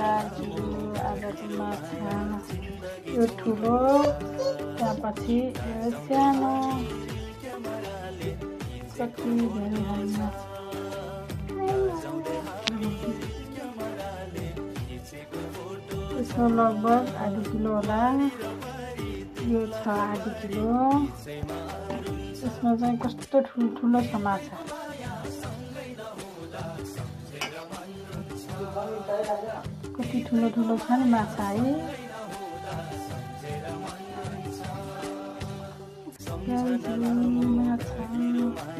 आजको माछा यो ठुलो त्यहाँपछि यो सानो कति धेरै यसमा लगभग आधा किलो होला यो छ आधा किलो यसमा चाहिँ कस्तो ठुलो छ माछा कति ठुलो छ नि माछा है माछा